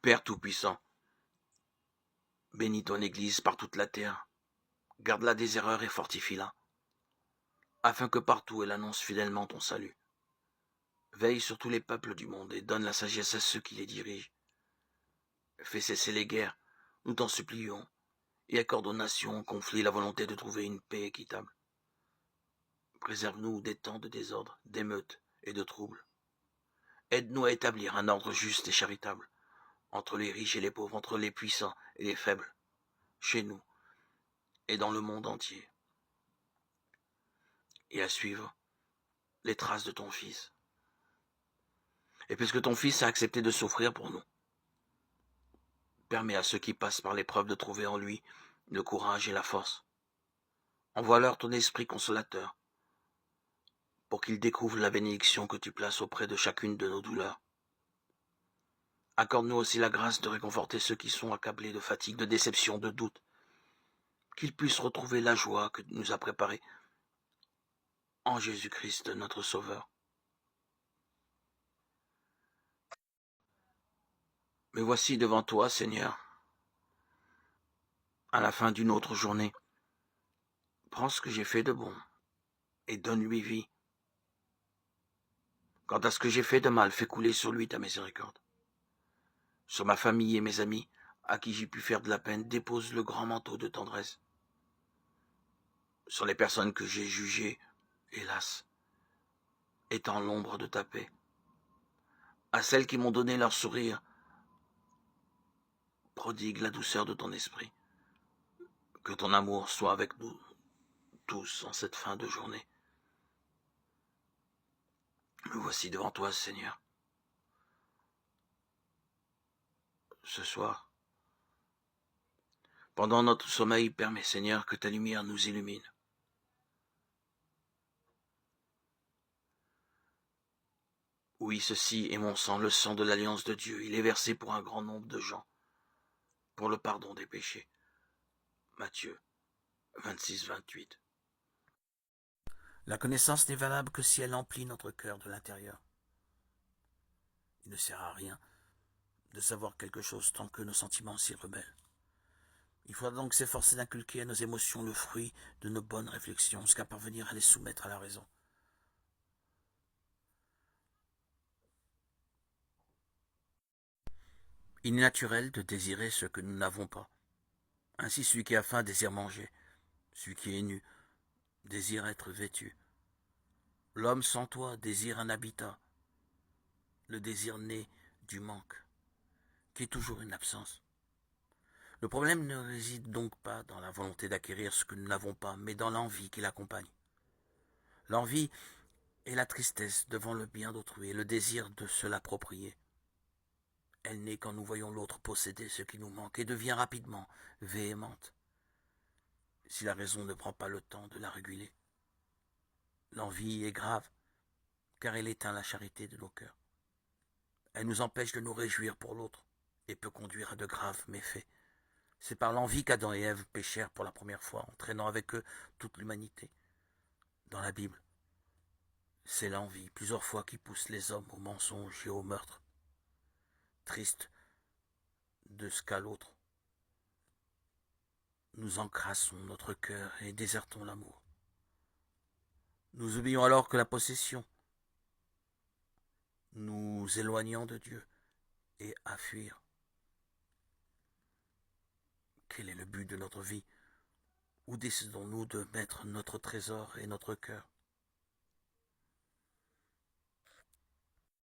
Père Tout-Puissant, bénis ton Église par toute la terre, garde-la des erreurs et fortifie-la, afin que partout elle annonce fidèlement ton salut. Veille sur tous les peuples du monde et donne la sagesse à ceux qui les dirigent. Fais cesser les guerres, nous t'en supplions, et accorde aux nations en conflit la volonté de trouver une paix équitable. Préserve-nous des temps de désordre, d'émeutes et de troubles. Aide-nous à établir un ordre juste et charitable, entre les riches et les pauvres, entre les puissants et les faibles, chez nous et dans le monde entier, et à suivre les traces de ton Fils. Et puisque ton Fils a accepté de souffrir pour nous, permets à ceux qui passent par l'épreuve de trouver en lui le courage et la force. Envoie-leur ton esprit consolateur, pour qu'ils découvrent la bénédiction que tu places auprès de chacune de nos douleurs. Accorde-nous aussi la grâce de réconforter ceux qui sont accablés de fatigue, de déception, de doute, qu'ils puissent retrouver la joie que tu nous as préparée en Jésus-Christ, notre Sauveur. Me voici devant toi, Seigneur, à la fin d'une autre journée. Prends ce que j'ai fait de bon et donne-lui vie. Quant à ce que j'ai fait de mal, fais couler sur lui ta miséricorde. Sur ma famille et mes amis, à qui j'ai pu faire de la peine, dépose le grand manteau de tendresse. Sur les personnes que j'ai jugées, hélas, étends l'ombre de ta paix. À celles qui m'ont donné leur sourire, prodigue la douceur de ton esprit. Que ton amour soit avec nous tous en cette fin de journée. Me voici devant toi, Seigneur. Ce soir, pendant notre sommeil, permets, Seigneur, que ta lumière nous illumine. Oui, ceci est mon sang, le sang de l'alliance de Dieu. Il est versé pour un grand nombre de gens, pour le pardon des péchés. Matthieu 26-28. La connaissance n'est valable que si elle emplit notre cœur de l'intérieur. Il ne sert à rien de savoir quelque chose tant que nos sentiments s'y rebellent. Il faudra donc s'efforcer d'inculquer à nos émotions le fruit de nos bonnes réflexions, jusqu'à parvenir à les soumettre à la raison. Il est naturel de désirer ce que nous n'avons pas. Ainsi celui qui a faim désire manger, celui qui est nu désire être vêtu. L'homme sans toi désire un habitat, le désir né du manque, qui est toujours une absence. Le problème ne réside donc pas dans la volonté d'acquérir ce que nous n'avons pas, mais dans l'envie qui l'accompagne. L'envie est la tristesse devant le bien d'autrui et le désir de se l'approprier. Elle naît quand nous voyons l'autre posséder ce qui nous manque et devient rapidement véhémente, si la raison ne prend pas le temps de la réguler. L'envie est grave, car elle éteint la charité de nos cœurs. Elle nous empêche de nous réjouir pour l'autre et peut conduire à de graves méfaits. C'est par l'envie qu'Adam et Ève péchèrent pour la première fois, entraînant avec eux toute l'humanité. Dans la Bible, c'est l'envie, plusieurs fois, qui pousse les hommes au mensonge et au meurtre. Triste de ce qu'à l'autre, nous encrassons notre cœur et désertons l'amour. Nous oublions alors que la possession nous éloignant de Dieu et à fuir. Quel est le but de notre vie? Où décidons-nous de mettre notre trésor et notre cœur?